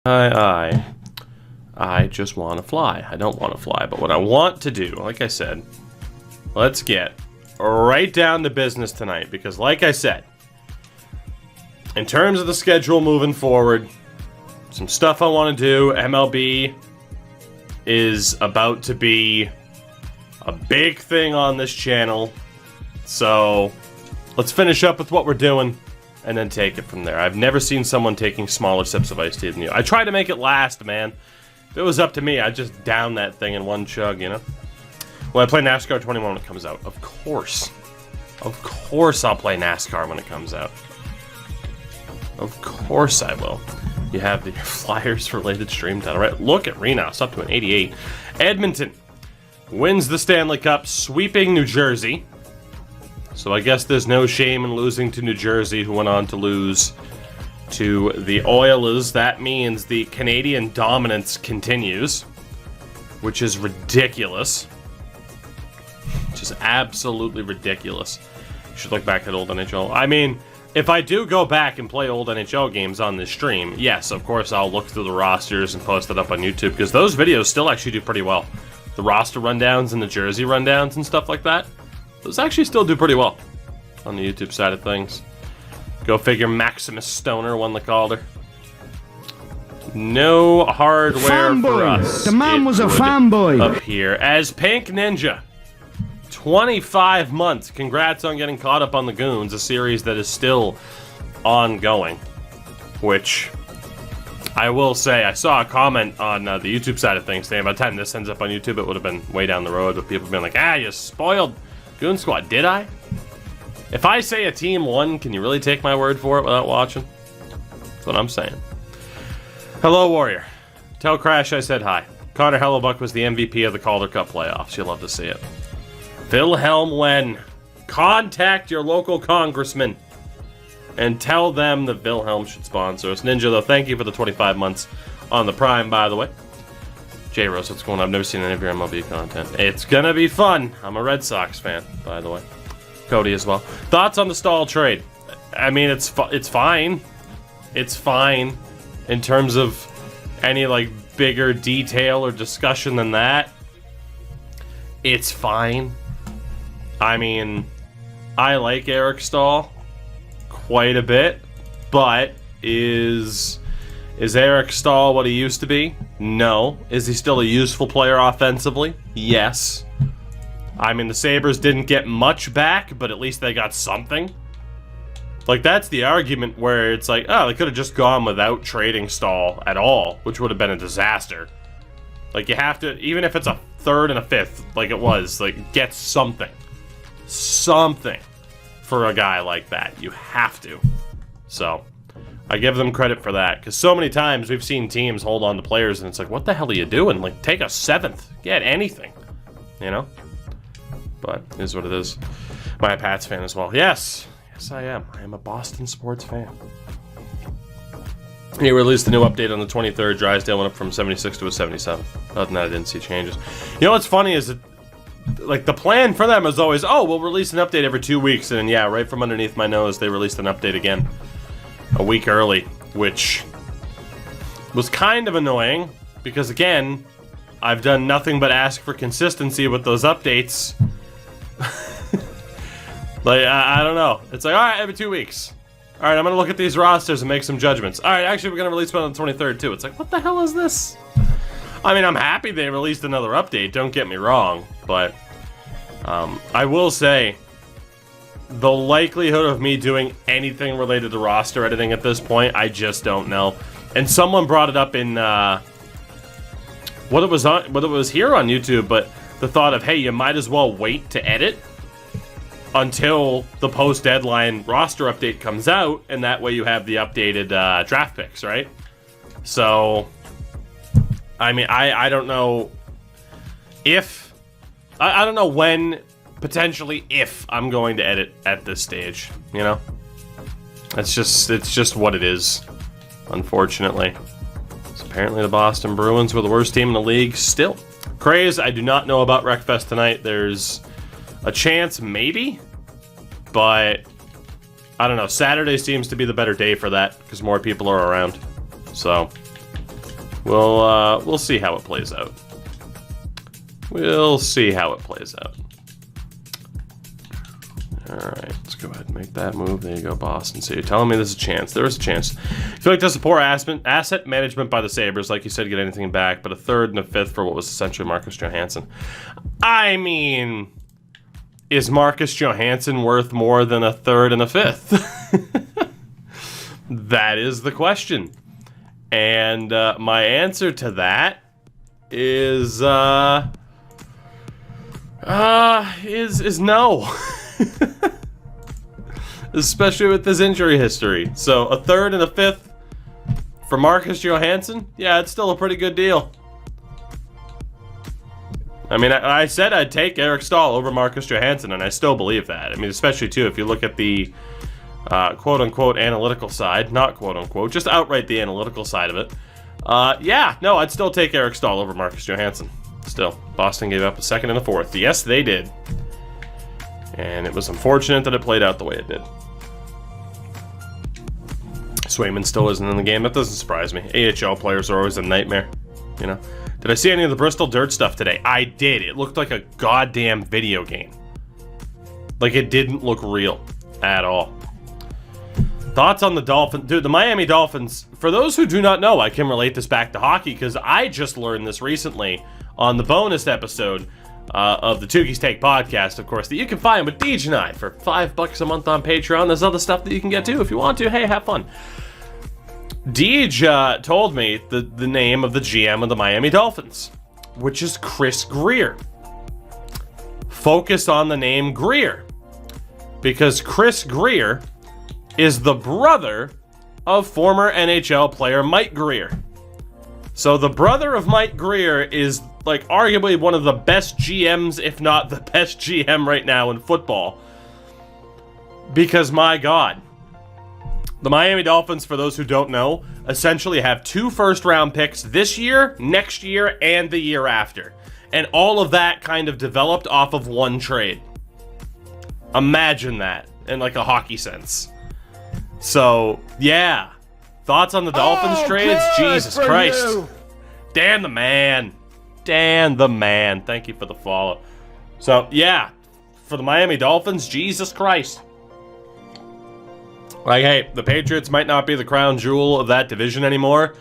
I just want to fly. I don't want to fly, but what I want to do, like I said, let's get right down to business tonight, because like I said, in terms of the schedule moving forward, some stuff I want to do. MLB is about to be a big thing on this channel, so let's finish up with what we're doing and then take it from there. I've never seen someone taking smaller sips of iced tea than you. I try to make it last, man. If it was up to me, I'd just down that thing in one chug, you know? Will I play NASCAR 21 when it comes out? Of course. Of course I'll play NASCAR when it comes out. Of course I will. You have the Flyers-related stream title, right? Look at Renos, up to an 88. Edmonton wins the Stanley Cup, sweeping New Jersey. So I guess there's no shame in losing to New Jersey, who went on to lose to the Oilers. That means the Canadian dominance continues, which is ridiculous. Which is absolutely ridiculous. You should look back at old NHL. I mean, if I do go back and play old NHL games on this stream, yes, of course I'll look through the rosters and post it up on YouTube, because those videos still actually do pretty well. The roster rundowns and the jersey rundowns and stuff like that, those actually still do pretty well on the YouTube side of things. Go figure, Maximus Stoner won the Calder. No hardware fanboy. For us. The man was a fanboy. Up here as Pink Ninja. 25 months. Congrats on getting caught up on the Goons, a series that is still ongoing. Which, I will say, I saw a comment on the YouTube side of things saying by the time this ends up on YouTube, it would have been way down the road with people being like, ah, you spoiled Goon Squad. Did I? If I say a team won, can you really take my word for it without watching? That's what I'm saying. Hello, Warrior. Tell Crash I said hi. Connor Hellebuck was the MVP of the Calder Cup playoffs. You'll love to see it. Wilhelm Wen. Contact your local congressman and tell them that Wilhelm should sponsor us. Ninja, though, thank you for the 25 months on the Prime, by the way. J Rose, what's going on? I've never seen any of your MLB content. It's gonna be fun. I'm a Red Sox fan, by the way. Cody as well. Thoughts on the Staal trade? I mean, it's fine. It's fine in terms of any like bigger detail or discussion than that. It's fine. I mean, I like Eric Staal quite a bit, but is Eric Staal what he used to be? No. Is he still a useful player offensively? Yes. I mean, the Sabres didn't get much back, but at least they got something. Like, that's the argument where it's like, oh, they could have just gone without trading Staal at all, which would have been a disaster. Like, you have to, even if it's a third and a fifth, like it was, like, get something. Something for a guy like that. You have to. So, I give them credit for that, because so many times we've seen teams hold on to players, and it's like, what the hell are you doing? Like, take a seventh. Get anything. You know? But it is what it is. Am I a Pats fan as well? Yes. Yes, I am. I am a Boston sports fan. He released the new update on the 23rd. Drysdale went up from 76 to a 77. Other than that, I didn't see changes. You know what's funny is that, like, the plan for them is always, oh, we'll release an update every 2 weeks. And then, yeah, right from underneath my nose, they released an update again a week early, which was kind of annoying because, again, I've done nothing but ask for consistency with those updates. Like, I don't know. It's like, all right, every 2 weeks. All right, I'm going to look at these rosters and make some judgments. All right, actually, we're going to release one on the 23rd, too. It's like, what the hell is this? I mean, I'm happy they released another update, don't get me wrong. But I will say, the likelihood of me doing anything related to roster editing at this point, I just don't know. And someone brought it up in what it was here on YouTube, but the thought of, hey, you might as well wait to edit until the post-deadline roster update comes out, and that way you have the updated draft picks, right? So, I mean, I don't know if... I don't know when, potentially, if I'm going to edit at this stage, you know? It's just what it is, unfortunately. So apparently the Boston Bruins were the worst team in the league still. Craze, I do not know about Wreckfest tonight. There's a chance, maybe, but I don't know. Saturday seems to be the better day for that because more people are around. So We'll see how it plays out. We'll see how it plays out. All right, let's go ahead and make that move. There you go, Boston. So you're telling me there's a chance. There is a chance. I feel like there's a poor asset management by the Sabres. Like you said, get anything back, but a third and a fifth for what was essentially Marcus Johansson. I mean, is Marcus Johansson worth more than a third and a fifth? That is the question. And my answer to that is no. Especially with this injury history. So a third and a fifth for Marcus Johansson? Yeah, it's still a pretty good deal. I mean, I said I'd take Eric Staal over Marcus Johansson, and I still believe that. I mean, especially, too, if you look at the quote-unquote analytical side, not quote-unquote, just outright the analytical side of it. Yeah, no, I'd still take Eric Staal over Marcus Johansson. Still, Boston gave up a second and a fourth. Yes, they did. And it was unfortunate that it played out the way it did. Swayman still isn't in the game. That doesn't surprise me. AHL players are always a nightmare, you know. Did I see any of the Bristol Dirt stuff today? I did. It looked like a goddamn video game. Like, it didn't look real at all. Thoughts on the Dolphins? Dude, the Miami Dolphins, for those who do not know, I can relate this back to hockey because I just learned this recently on the bonus episode of the Tukey's Take podcast, of course, that you can find with Deej and I for $5 a month on Patreon. There's other stuff that you can get too if you want to. Hey, have fun. Deej told me the name of the GM of the Miami Dolphins, which is Chris Greer. Focus on the name Greer, because Chris Greer is the brother of former NHL player Mike Greer. So the brother of Mike Greer is like arguably one of the best GMs, if not the best GM right now in football. Because my God, the Miami Dolphins, for those who don't know, essentially have 2 first-round picks this year, next year, and the year after. And all of that kind of developed off of one trade. Imagine that in like a hockey sense. So, yeah. Thoughts on the Dolphins trades? Jesus Christ. You. Dan the man. Dan the man. Thank you for the follow. So, yeah. For the Miami Dolphins, Jesus Christ. Like, hey, the Patriots might not be the crown jewel of that division anymore,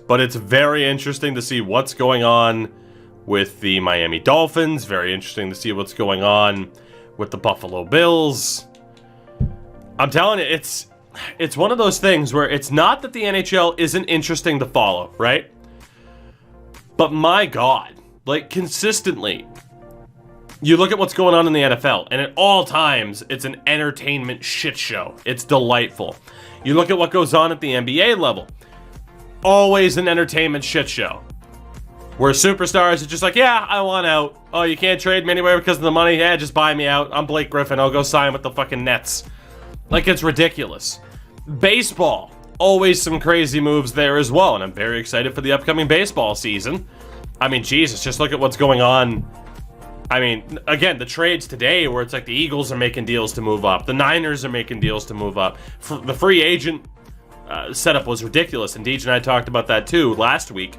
but it's very interesting to see what's going on with the Miami Dolphins. Very interesting to see what's going on with the Buffalo Bills. I'm telling you, it's one of those things where it's not that the NHL isn't interesting to follow, right? But my God, like consistently, you look at what's going on in the NFL, and at all times, it's an entertainment shit show. It's delightful. You look at what goes on at the NBA level, always an entertainment shit show. Where superstars are just like, yeah, I want out. Oh, you can't trade me anywhere because of the money? Yeah, just buy me out. I'm Blake Griffin. I'll go sign with the fucking Nets. Like, it's ridiculous. Baseball, always some crazy moves there as well, and I'm very excited for the upcoming baseball season. I mean, Jesus, just look at what's going on. I mean, again, the trades today where it's like the Eagles are making deals to move up. The Niners are making deals to move up. The free agent setup was ridiculous, and Deej and I talked about that too last week,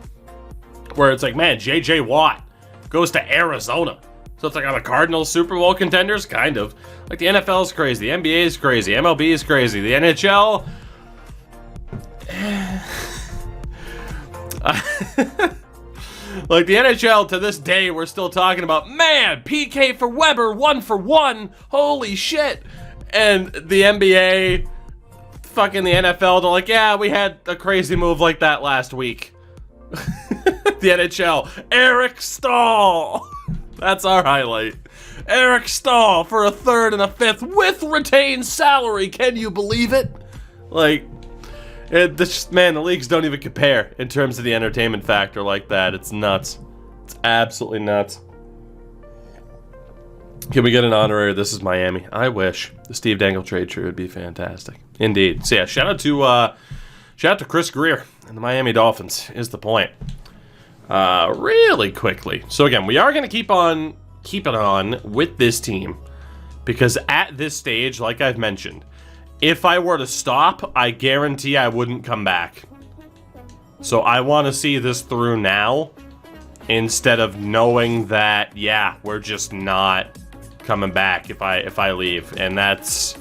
where it's like, man, J.J. Watt goes to Arizona. So it's like, are the Cardinals Super Bowl contenders? Kind of. Like, the NFL is crazy. The NBA is crazy. MLB is crazy. The NHL... Like, the NHL, to this day, we're still talking about, man, PK for Weber, 1 for 1. Holy shit. And the NBA, fucking the NFL, they're like, yeah, we had a crazy move like that last week. The NHL, Eric Staal. That's our highlight. Eric Staal for a third and a fifth with retained salary. Can you believe it? Like, man, the leagues don't even compare in terms of the entertainment factor like that. It's nuts. It's absolutely nuts. Can we get an honorary? This is Miami. I wish. The Steve Dangle trade tree would be fantastic. Indeed. So yeah, shout out to Chris Greer and the Miami Dolphins is the point. Really quickly. So again, we are going to keep it on with this team because at this stage, like I've mentioned, if I were to stop, I guarantee I wouldn't come back. So I want to see this through now instead of knowing that, yeah, we're just not coming back if I leave. And that's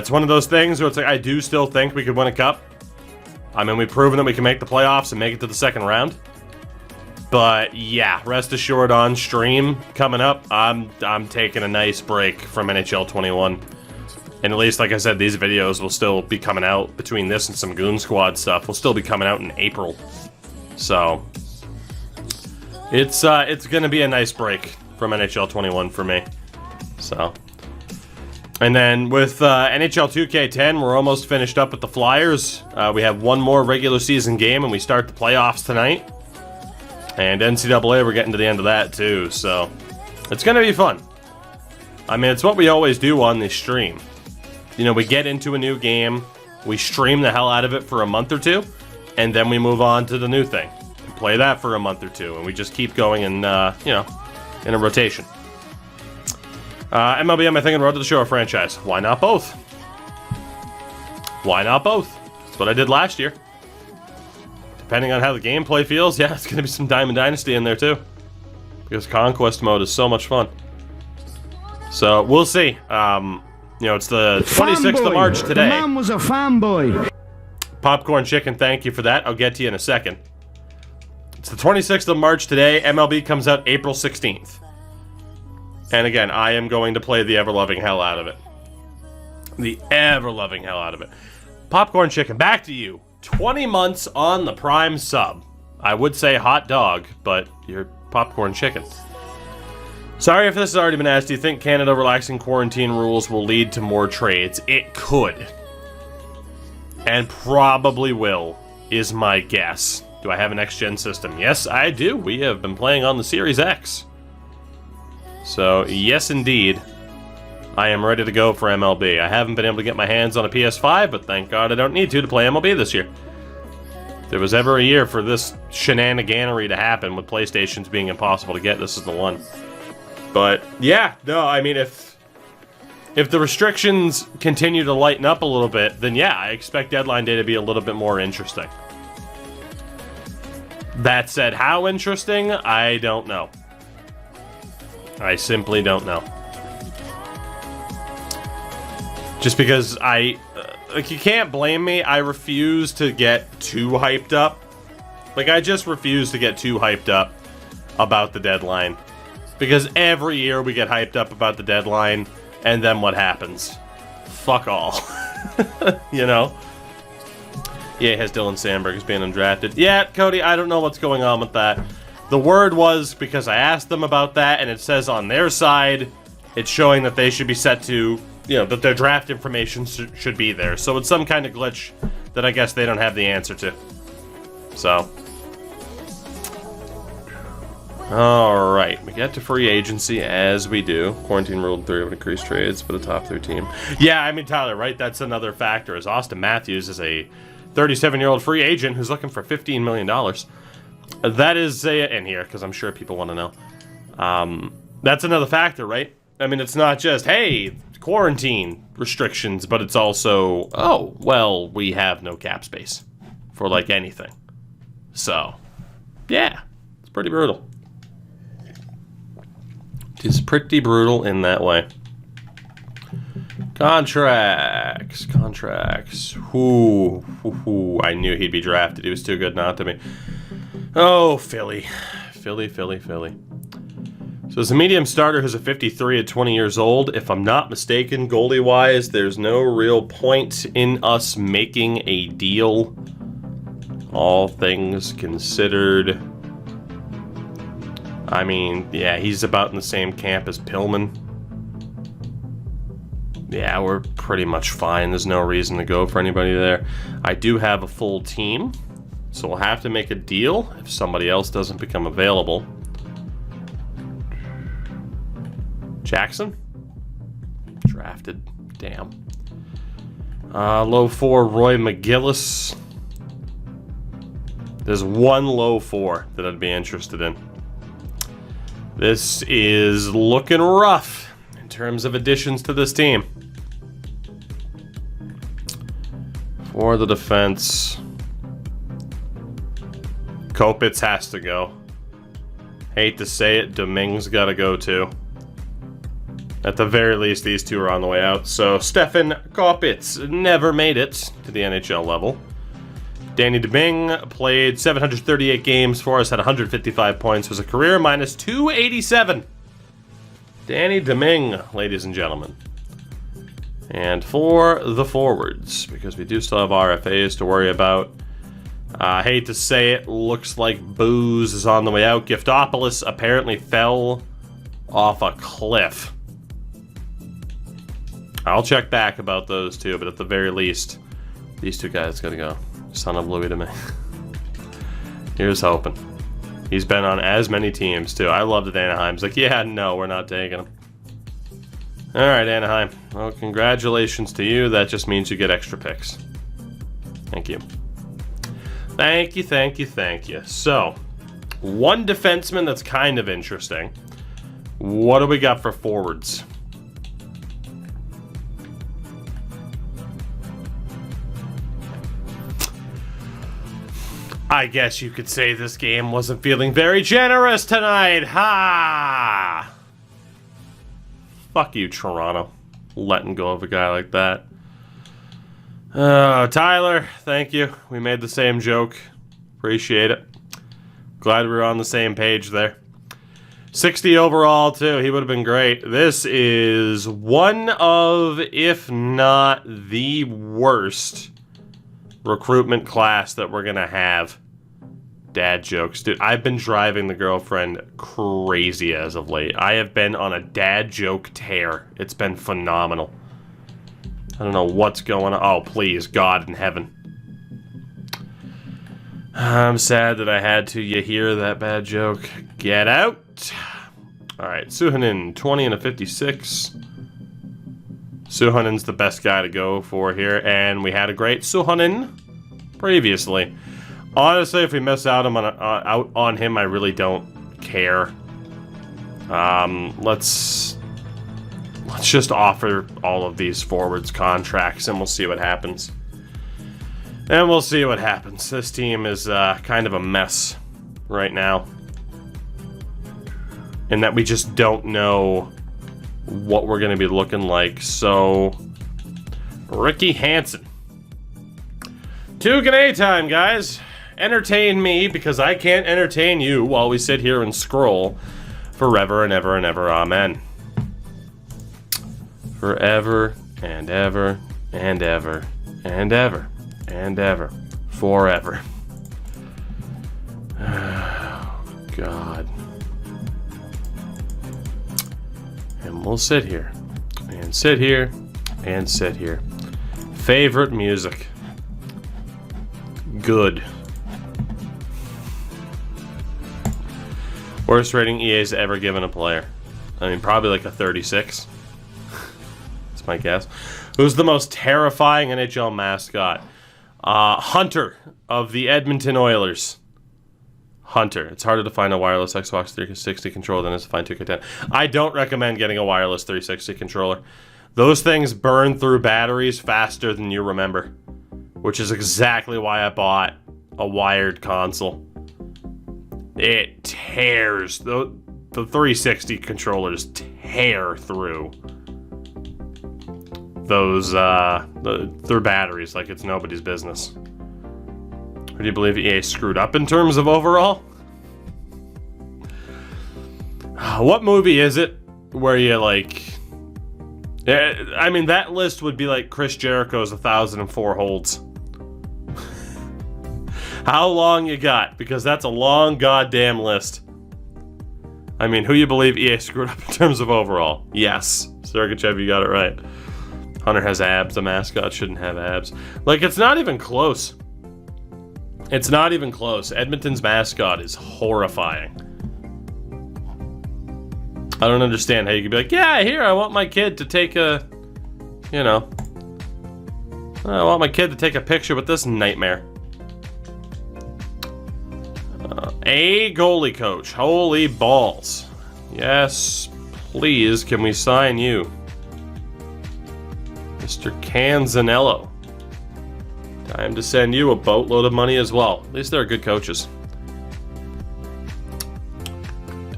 one of those things where it's like, I do still think we could win a cup. I mean, we've proven that we can make the playoffs and make it to the second round. But yeah, rest assured on stream coming up, I'm taking a nice break from NHL 21. And at least, like I said, these videos will still be coming out between this and some Goon Squad stuff. Will still be coming out in April. So it's gonna be a nice break from NHL 21 for me. So, and then with NHL 2K10, we're almost finished up with the Flyers. We have one more regular season game, and we start the playoffs tonight. And NCAA, we're getting to the end of that too. So it's gonna be fun. I mean, it's what we always do on this stream. You know, we get into a new game, we stream the hell out of it for a month or two, and then we move on to the new thing. We play that for a month or two, and we just keep going in, you know, in a rotation. MLB, am I thinking Road to the Show or franchise? Why not both? Why not both? That's what I did last year. Depending on how the gameplay feels, yeah, it's going to be some Diamond Dynasty in there too. Because Conquest mode is so much fun. So, we'll see. You know, it's the 26th of March today. The man was a fanboy. Popcorn Chicken, thank you for that. I'll get to you in a second. It's the 26th of March today. MLB comes out April 16th. And again, I am going to play the ever-loving hell out of it. The ever-loving hell out of it. Popcorn Chicken, back to you. 20 months on the Prime sub. I would say hot dog, but you're Popcorn Chicken. Sorry if this has already been asked. Do you think Canada relaxing quarantine rules will lead to more trades? It could. And probably will, is my guess. Do I have a next-gen system? Yes, I do. We have been playing on the Series X. So, yes, indeed. I am ready to go for MLB. I haven't been able to get my hands on a PS5, but thank God I don't need to play MLB this year. If there was ever a year for this shenaniganery to happen with PlayStations being impossible to get, this is the one. But, yeah, no, I mean, if the restrictions continue to lighten up a little bit, then yeah, I expect Deadline Day to be a little bit more interesting. That said, how interesting? I don't know. I simply don't know. Just because like, you can't blame me. I refuse to get too hyped up. Like, I just refuse to get too hyped up about the deadline. Because every year we get hyped up about the deadline, and then what happens? Fuck all. You know? Yeah, has Dylan Sandberg as being undrafted. Yeah, Cody, I don't know what's going on with that. The word was, because I asked them about that, and it says on their side, it's showing that they should be set to, you know, that their draft information should be there. So it's some kind of glitch that I guess they don't have the answer to. So. Alright, we get to free agency as we do. Quarantine ruled 3 would increase trades for the top 3 team. Yeah, I mean, Tyler, right? That's another factor, is Austin Matthews is a 37-year-old free agent who's looking for $15 million. That is in here, because I'm sure people want to know. That's another factor, right? I mean, it's not just, hey, quarantine restrictions, but it's also, oh, well, we have no cap space for, like, anything. So, yeah, it's pretty brutal. It's pretty brutal in that way. Contracts. Ooh, I knew he'd be drafted. He was too good not to be. Oh, Philly. Philly. So it's a medium starter who's a 53 at 20 years old. If I'm not mistaken, goalie-wise, there's no real point in us making a deal. All things considered. I mean, yeah, he's about in the same camp as Pillman. Yeah, we're pretty much fine. There's no reason to go for anybody there. I do have a full team, so we'll have to make a deal if somebody else doesn't become available. Jackson? Drafted. Damn. Low 4, Roy McGillis. There's one low 4 that I'd be interested in. This is looking rough in terms of additions to this team. For the defense, Kopitz has to go. Hate to say it, Domingue's got to go too. At the very least, these two are on the way out. So Stefan Kopitz never made it to the NHL level. Danny Domingue played 738 games for us, had 155 points, was a career minus 287. Danny Domingue, ladies and gentlemen. And for the forwards, because we do still have RFAs to worry about. I hate to say it, looks like Booze is on the way out. Giftopoulos apparently fell off a cliff. I'll check back about those two, but at the very least, these two guys gotta go. Son of Louis to me. Here's hoping. He's been on as many teams, too. I loved it, Anaheim's like, yeah, no, we're not taking him. Alright, Anaheim. Well, congratulations to you. That just means you get extra picks. Thank you. Thank you, thank you, thank you. So, one defenseman that's kind of interesting. What do we got for forwards? I guess you could say this game wasn't feeling very generous tonight. Ha! Fuck you, Toronto. Letting go of a guy like that. Tyler, thank you. We made the same joke. Appreciate it. Glad we were on the same page there. 60 overall, too. He would have been great. This is one of, if not the worst recruitment class that we're gonna have. Dad jokes. Dude, I've been driving the girlfriend crazy as of late. I have been on a dad joke tear. It's been phenomenal. I don't know what's going on. Oh, please, God in heaven. I'm sad that I had to. You hear that bad joke? Get out. Alright, Suhonen, 20 and a 56. Suhonen's the best guy to go for here, and we had a great Suhonen previously. Honestly, if we miss out on him, I really don't care. Let's just offer all of these forwards contracts, and we'll see what happens. And we'll see what happens. This team is kind of a mess right now, in that we just don't know what we're going to be looking like. So, Ricky Hansen. Two-G'day time, guys. Entertain me, because I can't entertain you while we sit here and scroll forever and ever and ever. Amen. Forever and ever and ever and ever and ever. Forever. Oh, God. And we'll sit here. And sit here. And sit here. Favorite music. Good. Worst rating EA's ever given a player. I mean, probably like a 36. That's my guess. Who's the most terrifying NHL mascot? Hunter of the Edmonton Oilers. Hunter. It's harder to find a wireless Xbox 360 controller than it is to find 2K10. I don't recommend getting a wireless 360 controller. Those things burn through batteries faster than you remember. Which is exactly why I bought a wired console. It tears. The 360 controllers tear through those through batteries like it's nobody's business. Or do you believe EA screwed up in terms of overall? What movie is it where you like... I mean, that list would be like Chris Jericho's 1004 Holds. How long you got? Because that's a long goddamn list. I mean, who you believe EA screwed up in terms of overall? Yes. Sergachev, you got it right. Hunter has abs. The mascot shouldn't have abs. Like, it's not even close. It's not even close. Edmonton's mascot is horrifying. I don't understand how you could be like, yeah, here, I want my kid to take a, you know, I want my kid to take a picture with this nightmare. A goalie coach. Holy balls. Yes, please, can we sign you? Mr. Canzanello. Time to send you a boatload of money as well. At least they're good coaches.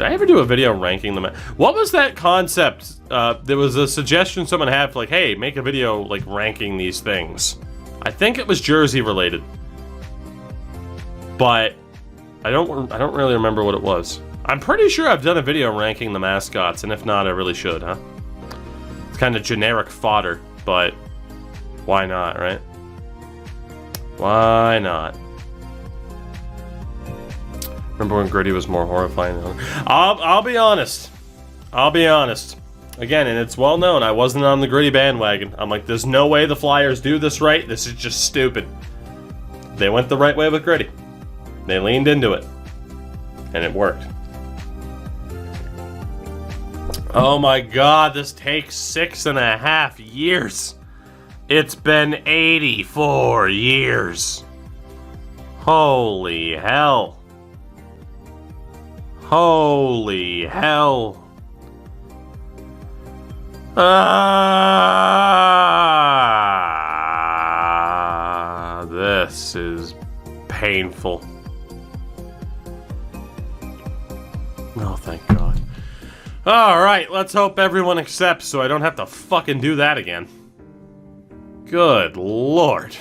Did I ever do a video ranking them? What was that concept? There was a suggestion someone had for like, hey, make a video like ranking these things. I think it was jersey related, but I don't really remember what it was. I'm pretty sure I've done a video ranking the mascots, and if not, I really should, huh? It's kind of generic fodder, but why not, right? Why not? Remember when Gritty was more horrifying? I'll be honest. I'll be honest. Again, and it's well known, I wasn't on the Gritty bandwagon. I'm like, there's no way the Flyers do this right. This is just stupid. They went the right way with Gritty. They leaned into it. And it worked. Oh my god, this takes 6.5 years. It's been 84 years. Holy hell. Holy hell. This is painful. Oh, thank God. Alright, let's hope everyone accepts so I don't have to fucking do that again. Good Lord.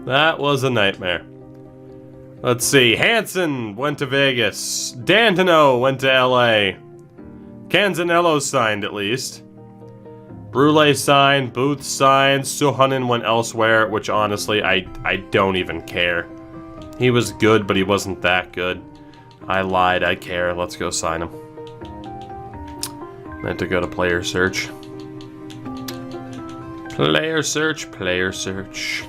That was a nightmare. Let's see. Hansen went to Vegas. D'Antino went to LA. Canzanello signed at least. Brule signed. Booth signed. Suhonen went elsewhere, which honestly, I don't even care. He was good, but he wasn't that good. I lied. I care. Let's go sign him. Meant to go to player search. Player search. Player search.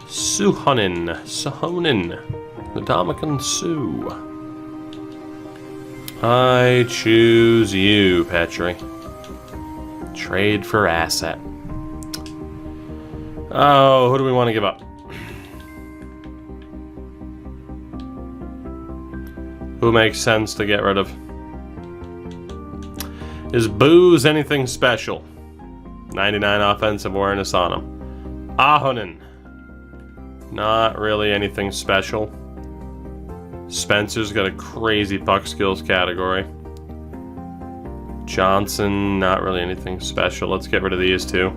Suhonen. The Dominican Sue. I choose you, Petri. Trade for asset. Oh, who do we want to give up? Who makes sense to get rid of? Is Booze anything special? 99 offensive awareness on him. Ahonen. Not really anything special. Spencer's got a crazy puck skills category. Johnson, not really anything special. Let's get rid of these two.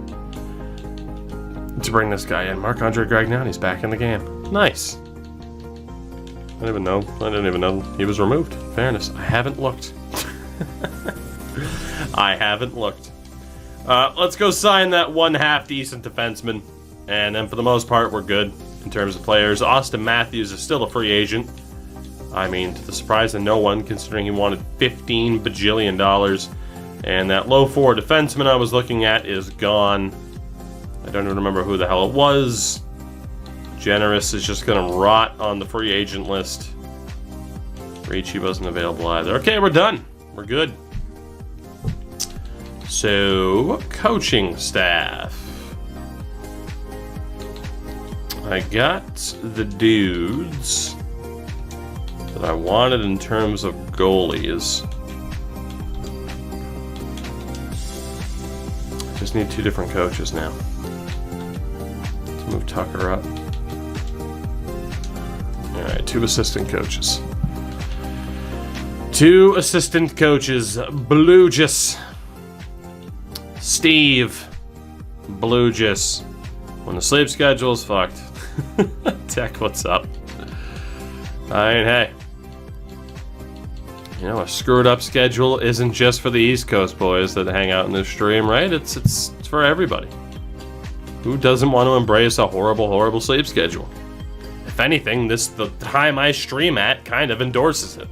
Let's bring this guy in. Marc-Andre Gragnani's back in the game. Nice. I didn't even know he was removed. Fairness, I haven't looked. I haven't looked. Let's go sign that one half decent defenseman. And then for the most part, we're good in terms of players. Austin Matthews is still a free agent. I mean, to the surprise of no one, considering he wanted $15 bajillion. And that low forward defenseman I was looking at is gone. I don't even remember who the hell it was. Generous is just going to rot on the free agent list. Ricci wasn't available either. Okay, we're done. We're good. So, coaching staff. I got the dudes that I wanted in terms of goalies. Just need 2 different coaches now. Let's move Tucker up. Alright, 2 assistant coaches. 2 assistant coaches. Bluegis. Steve. Bluegis. When the sleep schedule's fucked. Tech, what's up? I mean, hey. You know, a screwed up schedule isn't just for the East Coast boys that hang out in this stream, right? It's for everybody. Who doesn't want to embrace a horrible, horrible sleep schedule? If anything, the time I stream at kind of endorses it.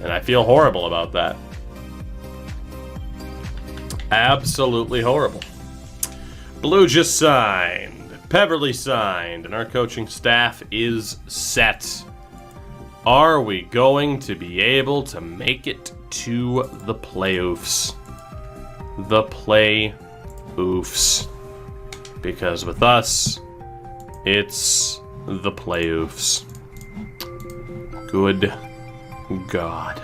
And I feel horrible about that. Absolutely horrible. Blue just signed. Peverly signed. And our coaching staff is set. Are we going to be able to make it to the playoffs? The playoffs. Because with us, it's the playoffs. Good God.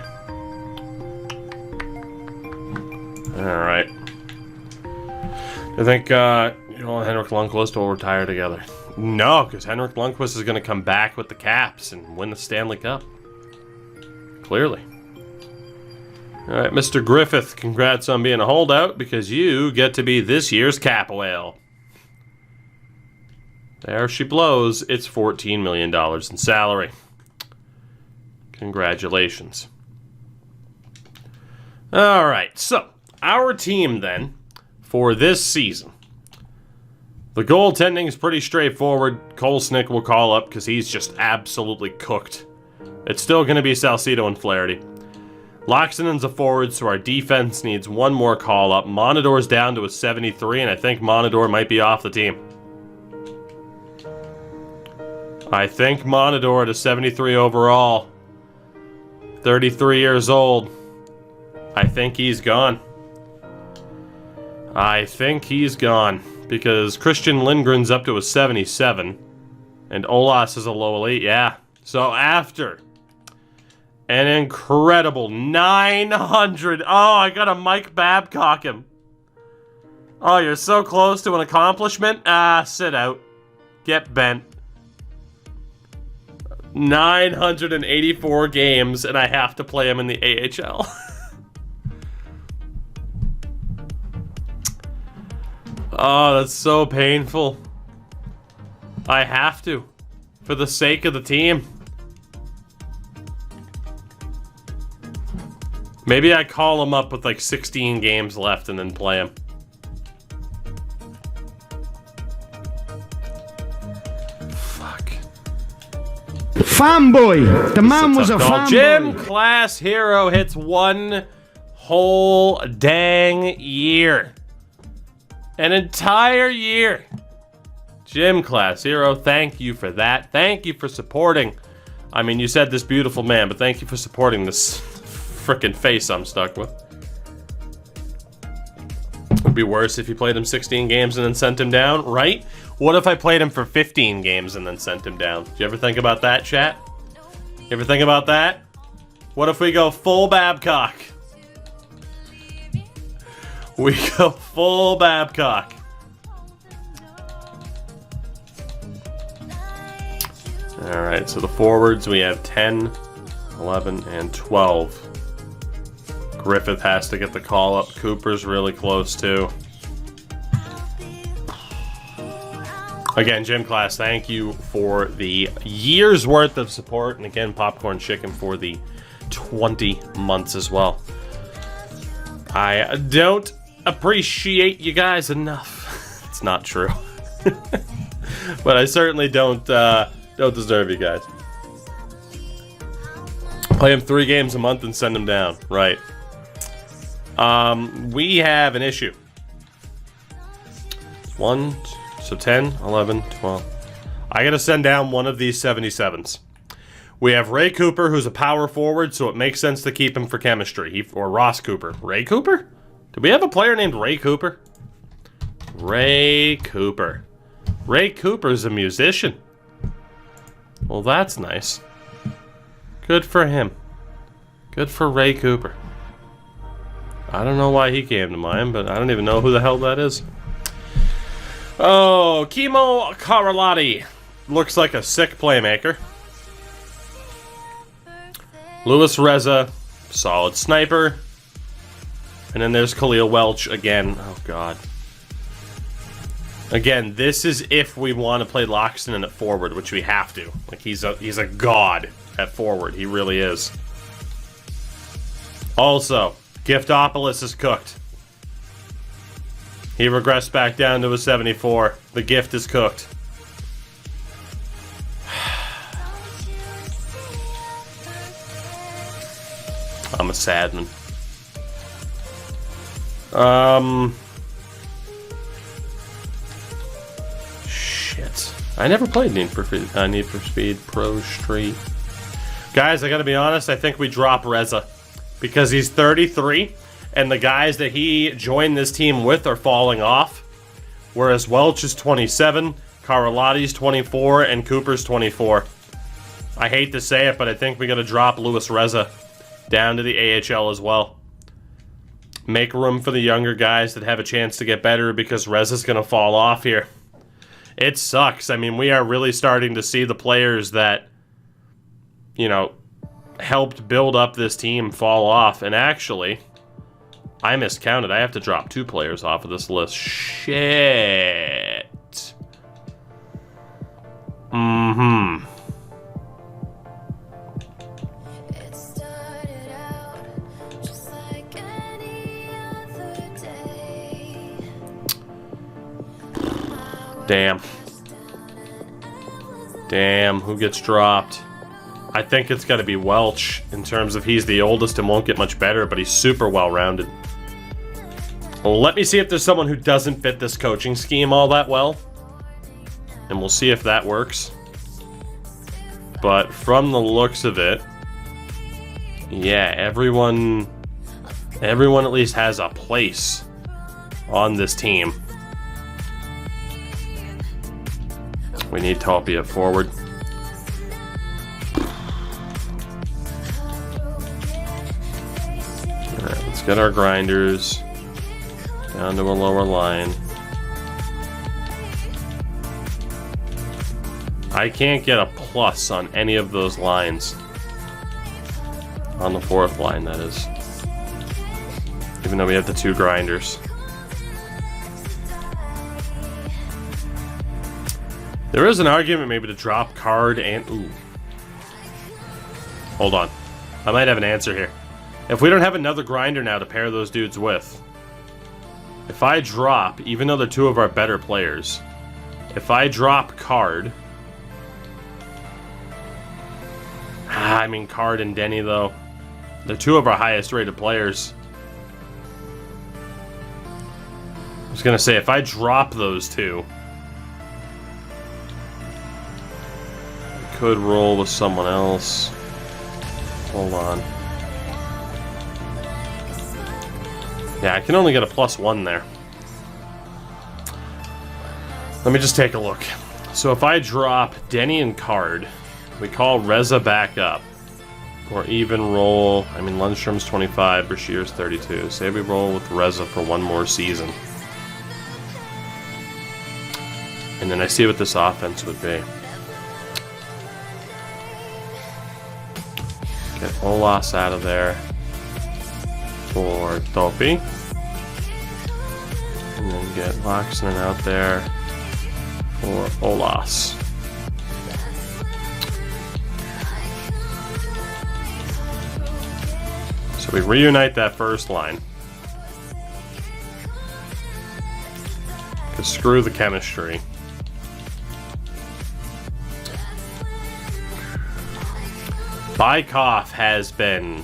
Alright. I think, Henrik Lundqvist will retire together. No, because Henrik Lundqvist is going to come back with the Caps and win the Stanley Cup. Clearly. All right, Mr. Griffith, congrats on being a holdout because you get to be this year's cap whale. There she blows. It's $14 million in salary. Congratulations. All right, so our team then for this season. The goaltending is pretty straightforward. Kolesnik will call up because he's just absolutely cooked. It's still going to be Salcido and Flaherty. Loxtonen's a forward, so our defense needs one more call up. Monador's down to a 73, and I think Monador might be off the team. I think Monador at a 73 overall. 33 years old. I think he's gone. I think he's gone. Because Christian Lindgren's up to a 77. And Olas is a low elite. Yeah. So after an incredible 900. Oh, I got a Mike Babcock him. Oh, you're so close to an accomplishment? Ah, sit out. Get bent. 984 games, and I have to play him in the AHL. Oh, that's so painful. I have to. For the sake of the team. Maybe I call him up with like 16 games left and then play him. Fuck. Fanboy! The man was a fanboy. Gym class hero hits one whole dang year. An entire year. Gym class hero, thank you for that. Thank you for supporting. I mean, you said this beautiful man, but thank you for supporting this frickin' face I'm stuck with. It would be worse if you played him 16 games and then sent him down, right? What if I played him for 15 games and then sent him down? Did you ever think about that, chat? You ever think about that? What if we go full Babcock? We go full Babcock. Alright, so the forwards, we have 10, 11, and 12. Griffith has to get the call up. Cooper's really close, too. Again, gym class, thank you for the year's worth of support. And again, Popcorn Chicken for the 20 months as well. I don't appreciate you guys enough. It's not true. But I certainly don't deserve you guys. Play him 3 games a month and send him down. Right. We have an issue. 1, so 10, 11, 12. I gotta send down one of these 77s. We have Ray Cooper, who's a power forward, so it makes sense to keep him for chemistry. Or Ross Cooper. Ray Cooper? Do we have a player named Ray Cooper? Ray Cooper. Ray Cooper's a musician. Well, that's nice. Good for him. Good for Ray Cooper. I don't know why he came to mind, but I don't even know who the hell that is. Oh, Kimo Karalati. Looks like a sick playmaker. Louis Reza. Solid sniper. And then there's Khalil Welch again. Oh, God. Again, this is if we want to play Loxton at forward, which we have to. Like, he's a god at forward. He really is. Also, Giftopolis is cooked. He regressed back down to a 74. The gift is cooked. I'm a sad man. Shit. I never played Need for Speed Pro Street. Guys, I gotta be honest, I think we drop Reza. Because he's 33, and the guys that he joined this team with are falling off. Whereas Welch is 27, Karalati's 24, and Cooper's 24. I hate to say it, but I think we gotta drop Louis Reza down to the AHL as well. Make room for the younger guys that have a chance to get better because Reza's going to fall off here. It sucks. I mean, we are really starting to see the players that, you know, helped build up this team fall off. And actually, I miscounted. I have to drop 2 players off of this list. Shit. Mm-hmm. Damn. Damn, who gets dropped? I think it's got to be Welch in terms of he's the oldest and won't get much better, but he's super well-rounded. Well, let me see if there's someone who doesn't fit this coaching scheme all that well. And we'll see if that works. But from the looks of it, yeah, everyone at least has a place on this team. We need Talpi at forward. Alright, let's get our grinders down to a lower line. I can't get a plus on any of those lines. On the 4th line, that is. Even though we have the 2 grinders. There is an argument maybe to drop Card and... Ooh. Hold on. I might have an answer here. If we don't have another grinder now to pair those dudes with, if I drop, even though they're 2 of our better players, if I drop Card... I mean, Card and Denny, though. They're 2 of our highest rated players. I was going to say, if I drop those 2... could roll with someone else. Hold on. Yeah, I can only get a +1 there. Let me just take a look. So if I drop Denny and Card, we call Reza back up. Or even roll, I mean Lundstrom's 25, Brashier's 32. Say we roll with Reza for 1 more season. And then I see what this offense would be. Get Olas out of there for Talpi. And then get Laxonen out there for Olas. So we reunite that first line. Because screw the chemistry. Bykov has been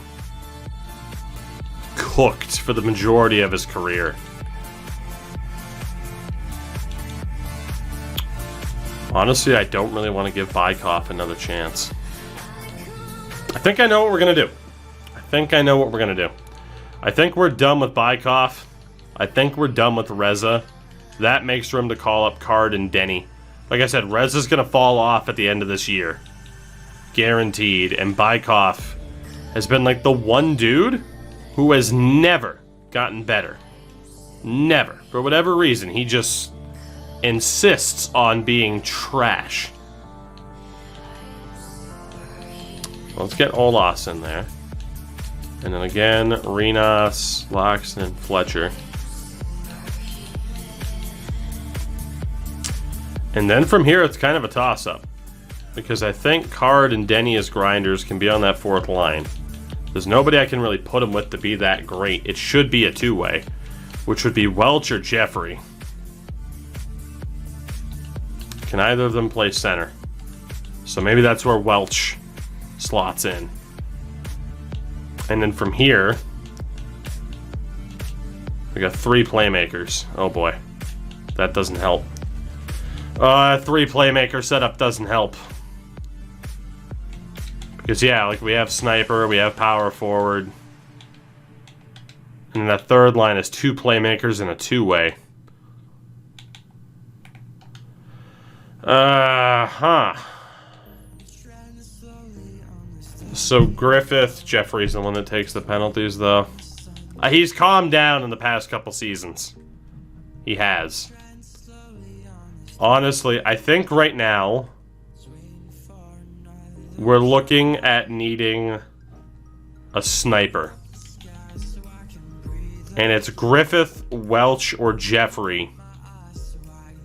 cooked for the majority of his career. Honestly, I don't really want to give Bykov another chance. I think I know what we're going to do. I think we're done with Bykov. I think we're done with Reza. That makes room to call up Card and Denny. Like I said, Reza's going to fall off at the end of this year. Guaranteed. And Bykov has been like the one dude who has never gotten better. Never. For whatever reason, he just insists on being trash. Let's get Olas in there. And then again, Renas, Laxton, and Fletcher. And then from here, it's kind of a toss-up. Because I think Card and Denny as grinders can be on that 4th line. There's nobody I can really put them with to be that great. It should be a 2-way, which would be Welch or Jeffrey. Can either of them play center? So maybe that's where Welch slots in. And then from here, we got 3 playmakers. Oh boy, that doesn't help. 3 playmaker setup doesn't help. Because yeah, like we have sniper, we have power forward. And then that 3rd line is 2 playmakers and a 2-way. So Griffith, Jeffrey's the one that takes the penalties though. He's calmed down in the past couple seasons. He has. Honestly, I think right now we're looking at needing a sniper. And it's Griffith, Welch, or Jeffrey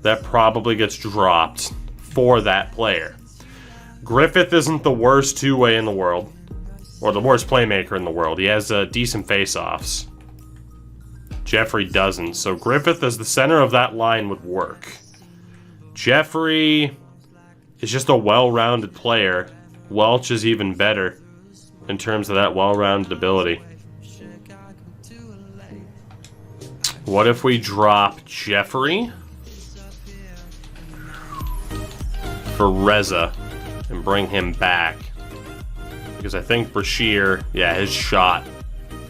that probably gets dropped for that player. Griffith isn't the worst two-way in the world, or the worst playmaker in the world. He has decent face-offs. Jeffrey doesn't, so Griffith as the center of that line would work. Jeffrey is just a well-rounded player. Welch is even better in terms of that well-rounded ability. What if we drop Jeffrey for Reza and bring him back? Because I think Brashear, yeah, his shot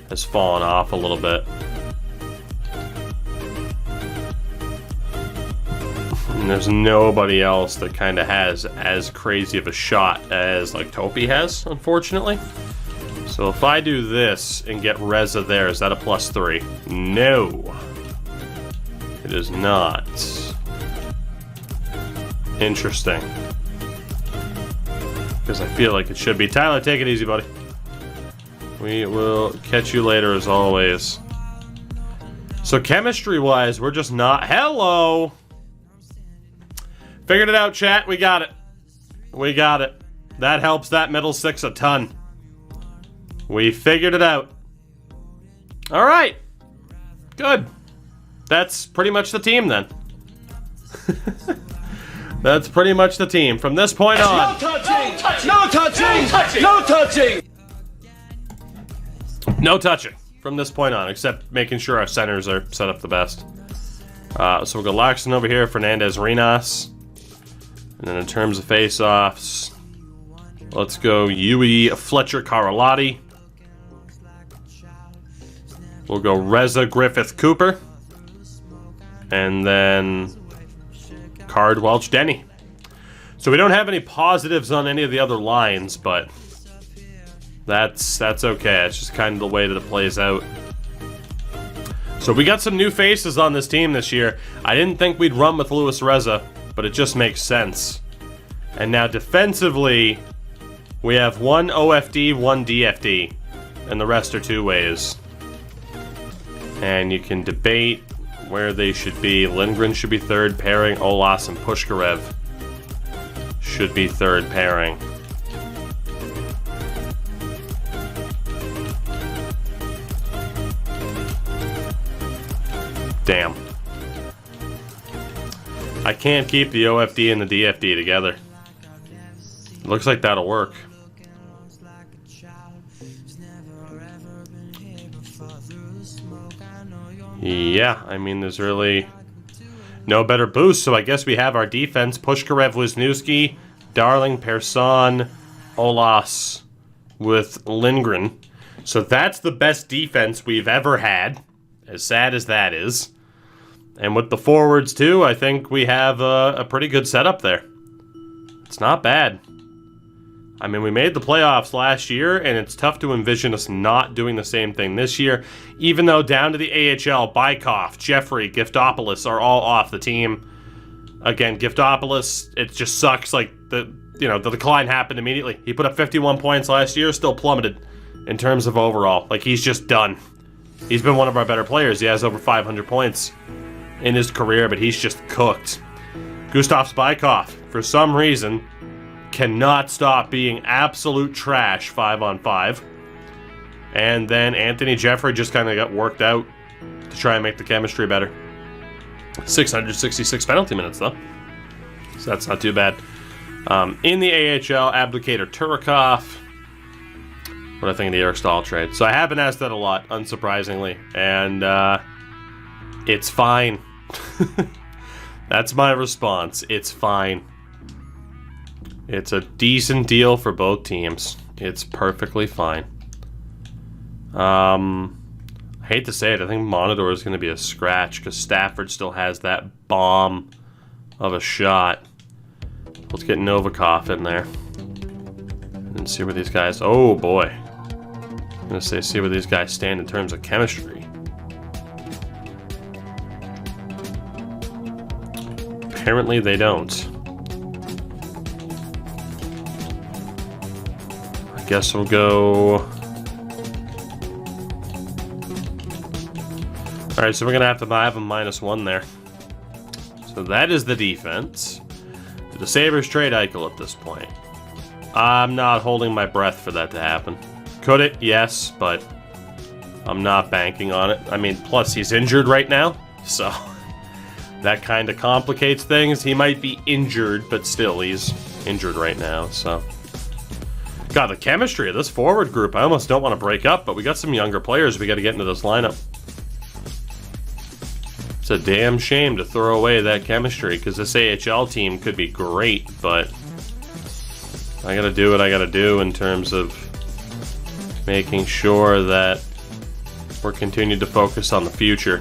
has fallen off a little bit. And there's nobody else that kind of has as crazy of a shot as like Topi has, unfortunately. So if I do this and get Reza there, is that a +3? No. It is not. Interesting. Because I feel like it should be. Tyler, take it easy, buddy. We will catch you later as always. So chemistry-wise, we're just not... Hello! Figured it out, chat. We got it. We got it. That helps that middle six a ton. We figured it out. All right. Good. That's pretty much the team then. That's pretty much the team. From this point on. No touching! No touching! No touching! No touching from this point on, except making sure our centers are set up the best. So we'll go Laxton over here, Fernandez, Renas. And then in terms of face-offs, let's go Yui, Fletcher, Carlotti. We'll go Reza, Griffith, Cooper. And then Card, Welch, Denny. So we don't have any positives on any of the other lines, but that's okay. It's just kind of the way that it plays out. So we got some new faces on this team this year. I didn't think we'd run with Luis Reza, but it just makes sense. And now defensively, we have one OFD, one DFD, and the rest are two ways. And you can debate where they should be. Lindgren should be third pairing. Olas and Pushkarev should be third pairing. Damn. I can't keep the OFD and the DFD together. Looks like that'll work. Yeah, I mean, there's really no better boost, so I guess we have our defense. Pushkarev, Wisniewski, Darling, Persson, Olas with Lindgren. So that's the best defense we've ever had, as sad as that is. And with the forwards, too, I think we have a pretty good setup there. It's not bad. I mean, we made the playoffs last year, and it's tough to envision us not doing the same thing this year, even though down to the AHL, Bykov, Jeffrey, Giftopoulos are all off the team. Again, Giftopoulos, it just sucks. Like, the decline happened immediately. He put up 51 points last year, still plummeted in terms of overall. Like, he's just done. He's been one of our better players. He has over 500 points in his career, but he's just cooked. Gustav Spykov, for some reason, cannot stop being absolute trash 5-on-5. And then Anthony Jeffrey just kind of got worked out to try and make the chemistry better. 666 penalty minutes, though. So that's not too bad. In the AHL, Abdicator Turikov. What do I think of the Eric Staal trade? So I have been asked that a lot, unsurprisingly. And it's fine. That's my response. It's fine. It's a decent deal for both teams. It's perfectly fine. I hate to say it, I think Monador is going to be a scratch because Stafford still has that bomb of a shot. Let's get Novikov in there and see where these guys... Oh, boy. I'm going to say see where these guys stand in terms of chemistry. Apparently they don't. I guess we'll go All right, so we're going to have a -1 there. So that is the defense. Do the Sabres trade Eichel at this point? I'm not holding my breath for that to happen. Could it? Yes, but I'm not banking on it. I mean, plus he's injured right now, so that kind of complicates things. He might be injured, but still, he's injured right now, so. God, the chemistry of this forward group, I almost don't want to break up, but we got some younger players we got to get into this lineup. It's a damn shame to throw away that chemistry, because this AHL team could be great, but I got to do what I got to do in terms of making sure that we're continuing to focus on the future.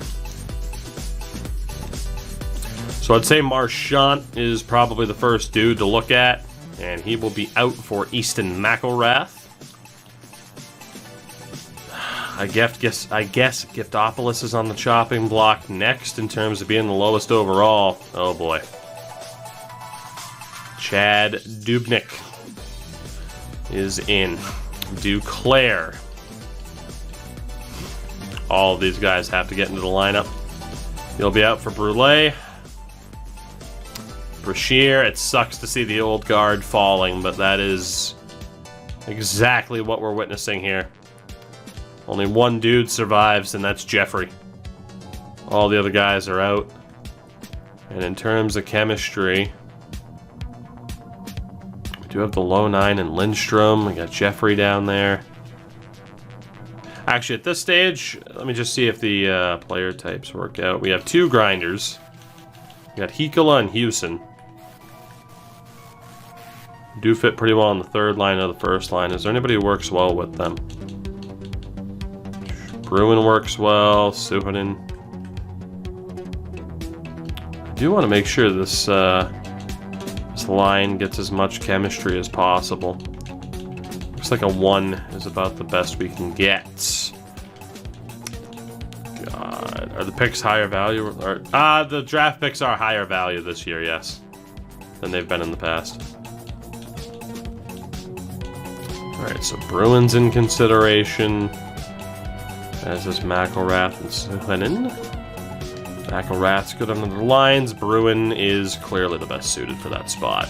So I'd say Marchand is probably the first dude to look at, and he will be out for Easton McElrath. I guess Giftopoulos is on the chopping block next in terms of being the lowest overall. Oh boy. Chad Dubnyk is in. Duclair. All of these guys have to get into the lineup. He'll be out for Brule. Brashear, it sucks to see the old guard falling, but that is exactly what we're witnessing here. Only one dude survives, and that's Jeffrey. All the other guys are out. And in terms of chemistry, we do have the low 9 and Lindstrom. We got Jeffrey down there. Actually, at this stage, let me just see if the player types work out. We have 2 grinders. We got Hikola and Houston. Do fit pretty well on the third line or the first line. Is there anybody who works well with them? Bruin works well. Suhonen. I do want to make sure this this line gets as much chemistry as possible. Looks like a 1 is about the best we can get. God, are the picks higher value? Or, the draft picks are higher value this year, yes, than they've been in the past. All right, so Bruin's in consideration. As is McElrath and Suhonen. McElrath's good under the lines. Bruin is clearly the best suited for that spot.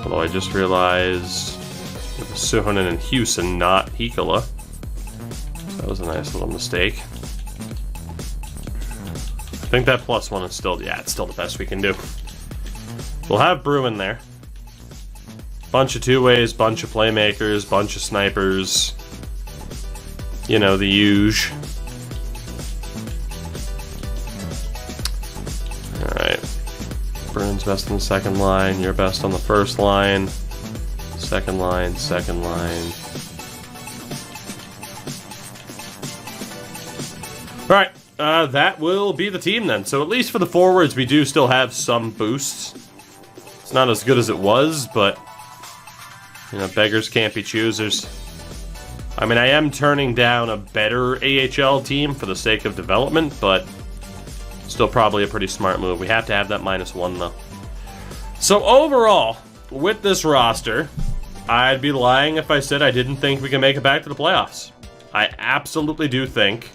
Although I just realized it was Suhonen and Houston, not Hikola. So that was a nice little mistake. I think that +1 is still, yeah, it's still the best we can do. We'll have Bruin there. Bunch of two-ways, bunch of playmakers, bunch of snipers. You know, the huge. Alright. Bruin's best on the second line. You're best on the first line. Second line, second line. Alright. That will be the team then. So at least for the forwards, we do still have some boosts. It's not as good as it was, but you know, beggars can't be choosers. I mean, I am turning down a better AHL team for the sake of development, but still probably a pretty smart move. We have to have that -1, though. So overall, with this roster, I'd be lying if I said I didn't think we can make it back to the playoffs. I absolutely do think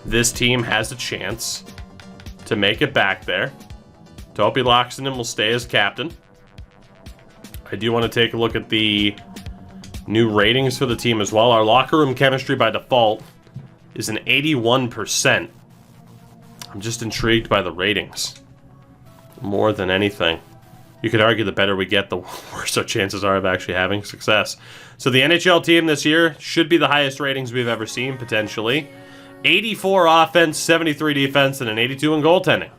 this team has a chance to make it back there. Topi Laaksonen will stay as captain. I do want to take a look at the new ratings for the team as well. Our locker room chemistry by default is an 81%. I'm just intrigued by the ratings more than anything. You could argue the better we get, the worse our chances are of actually having success. So the NHL team this year should be the highest ratings we've ever seen, potentially. 84 offense, 73 defense, and an 82 in goaltending.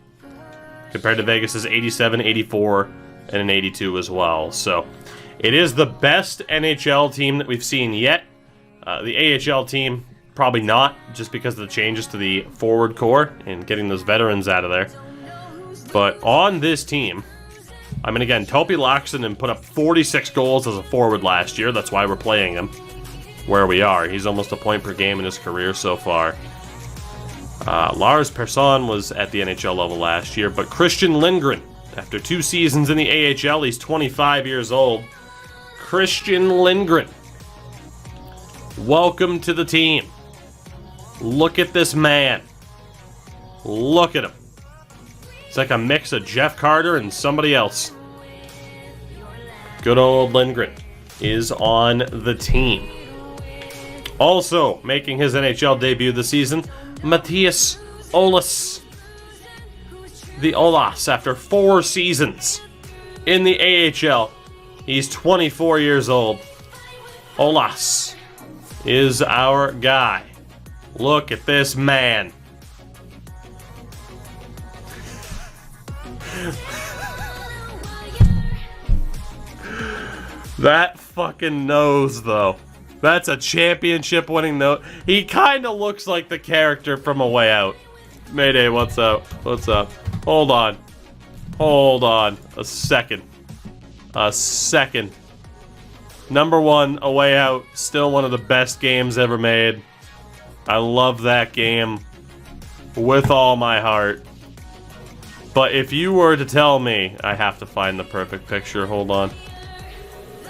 Compared to Vegas's 87, 84, and an 82 as well. So it is the best NHL team that we've seen yet. The AHL team, probably not, just because of the changes to the forward core and getting those veterans out of there. But on this team, I mean, again, Topi Laaksonen put up 46 goals as a forward last year. That's why we're playing him where we are. He's almost a point per game in his career so far. Lars Persson was at the NHL level last year, but Christian Lindgren, after 2 seasons in the AHL, he's 25 years old. Christian Lindgren, welcome to the team. Look at this man. Look at him. It's like a mix of Jeff Carter and somebody else. Good old Lindgren is on the team. Also making his NHL debut this season, Matthias Olas. The Olas, after 4 seasons in the AHL. He's 24 years old. Olas is our guy. Look at this man. That fucking nose, though. That's a championship winning nose. He kind of looks like the character from A Way Out. Mayday, what's up? What's up? Hold on. Hold on. A second. A second. Number 1, A Way Out. Still one of the best games ever made. I love that game with all my heart. But if you were to tell me, I have to find the perfect picture. Hold on.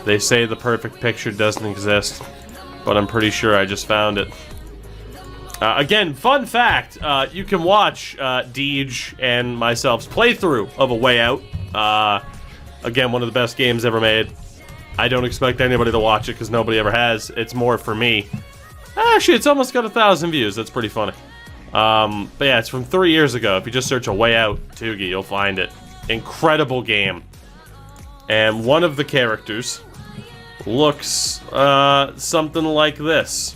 They say the perfect picture doesn't exist, but I'm pretty sure I just found it. Again, fun fact, you can watch Deej and myself's playthrough of A Way Out. Again, one of the best games ever made. I don't expect anybody to watch it because nobody ever has. It's more for me. Actually, it's almost got 1,000 views. That's pretty funny. But yeah, it's from 3 years ago. If you just search A Way Out, Tugi, you'll find it. Incredible game. And one of the characters looks something like this.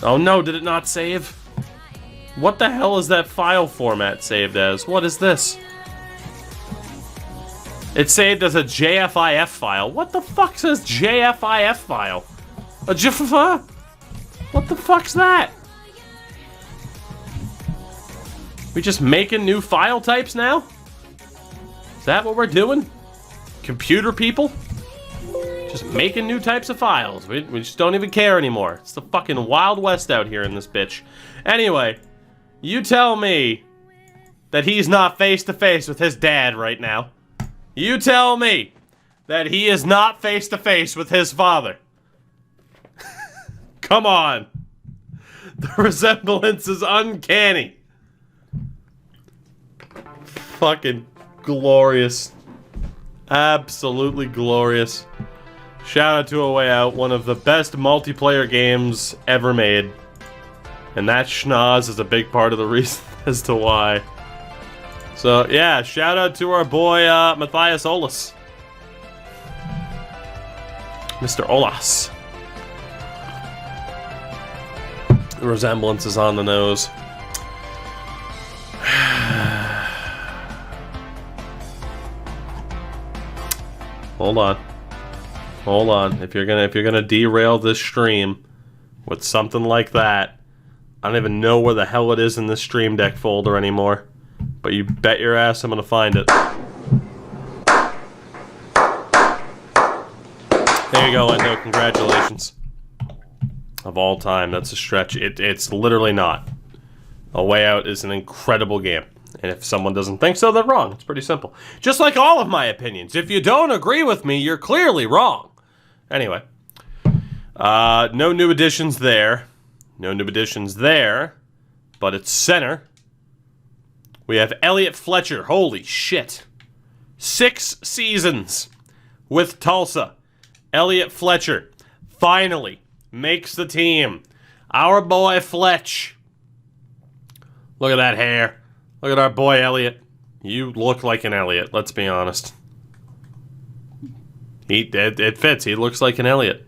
Oh no, did it not save? What the hell is that file format saved as? What is this? It's saved as a JFIF file. What the fuck says JFIF file? A JFIF? What the fuck's that? We just making new file types now? Is that what we're doing? Computer people? Just making new types of files. We just don't even care anymore. It's the fucking Wild West out here in this bitch. Anyway, you tell me that he's not face to face with his dad right now. You tell me that he is not face to face with his father. Come on. The resemblance is uncanny. Fucking glorious. Absolutely glorious. Shout out to A Way Out, one of the best multiplayer games ever made. And that schnoz is a big part of the reason as to why. So, yeah, shout out to our boy, Matthias Olas. Mr. Olas. The resemblance is on the nose. Hold on. Hold on. If you're gonna derail this stream with something like that, I don't even know where the hell it is in this Stream Deck folder anymore. But you bet your ass I'm gonna find it. There you go, Endo. Congratulations. Of all time, that's a stretch. It's literally not. A Way Out is an incredible game. And if someone doesn't think so, they're wrong. It's pretty simple. Just like all of my opinions. If you don't agree with me, you're clearly wrong. Anyway. No new additions there. No new additions there. But it's center. We have Elliot Fletcher. Holy shit. 6 seasons with Tulsa. Elliot Fletcher finally makes the team. Our boy Fletch. Look at that hair. Look at our boy Elliot. You look like an Elliot, let's be honest. It fits. He looks like an Elliot.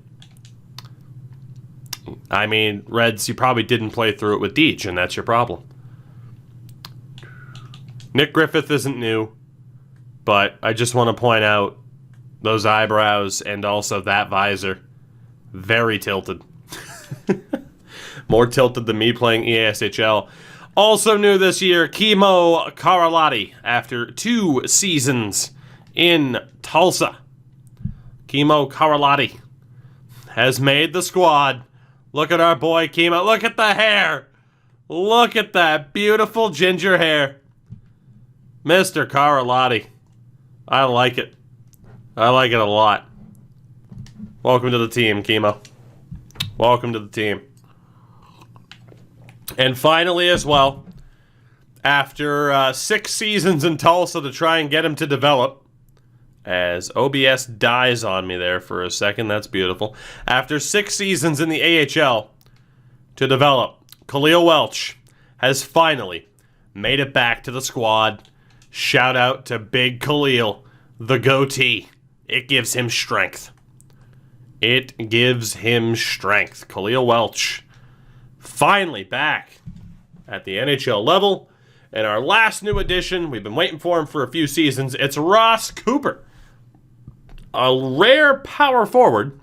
I mean, Reds, you probably didn't play through it with Deej, and that's your problem. Nick Griffith isn't new, but I just want to point out those eyebrows and also that visor. Very tilted. More tilted than me playing EASHL. Also new this year, Kimmo Karalahti, after 2 seasons in Tulsa. Kimmo Karalahti has made the squad. Look at our boy Kimmo. Look at the hair. Look at that beautiful ginger hair. Mr. Karalahti. I like it. I like it a lot. Welcome to the team, Kimmo. Welcome to the team. And finally, as well, after 6 seasons in Tulsa to try and get him to develop, as OBS dies on me there for a second, that's beautiful. After 6 seasons in the AHL to develop, Khalil Welch has finally made it back to the squad. Shout out to Big Khalil, the goatee. It gives him strength. It gives him strength. Khalil Welch finally back at the NHL level. And our last new addition, we've been waiting for him for a few seasons, it's Ross Cooper. A rare power forward,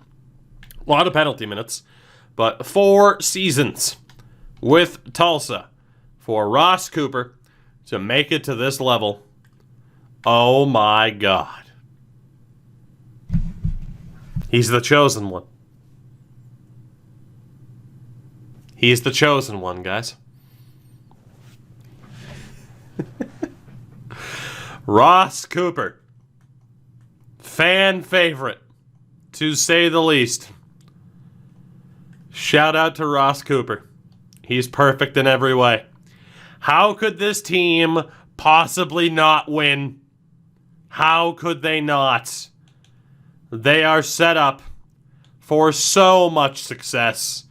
a lot of penalty minutes, but 4 seasons with Tulsa for Ross Cooper to make it to this level. Oh my God. He's the chosen one. He's the chosen one, guys. Ross Cooper. Fan favorite, to say the least. Shout out to Ross Cooper. He's perfect in every way. How could this team possibly not win? How could they not? They are set up for so much success.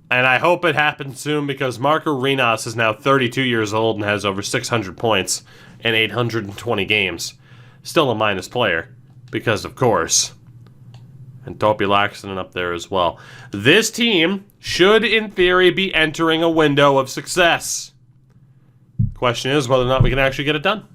And I hope it happens soon because Marco Renas is now 32 years old and has over 600 points in 820 games. Still a minus player because, of course. And Topi Laxton up there as well. This team should, in theory, be entering a window of success. Question is whether or not we can actually get it done.